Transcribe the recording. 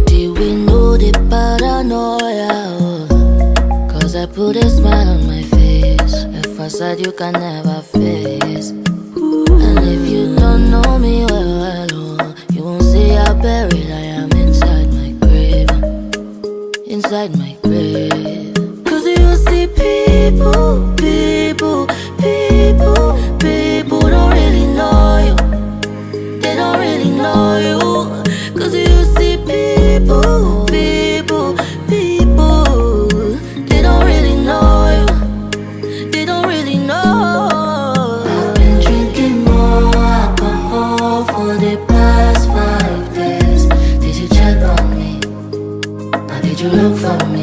Did we know the paranoia? Cause I put a smile on my face, a facade you can never face. And if you don't know me well, you won't see how buried I am inside my grave. Inside my grave. Cause you see people don't really know you. They don't really know you. Cause you see people they don't really know you. They don't really know. I've been drinking more alcohol for the past 5 days. Did you check on me? Or did you look for me?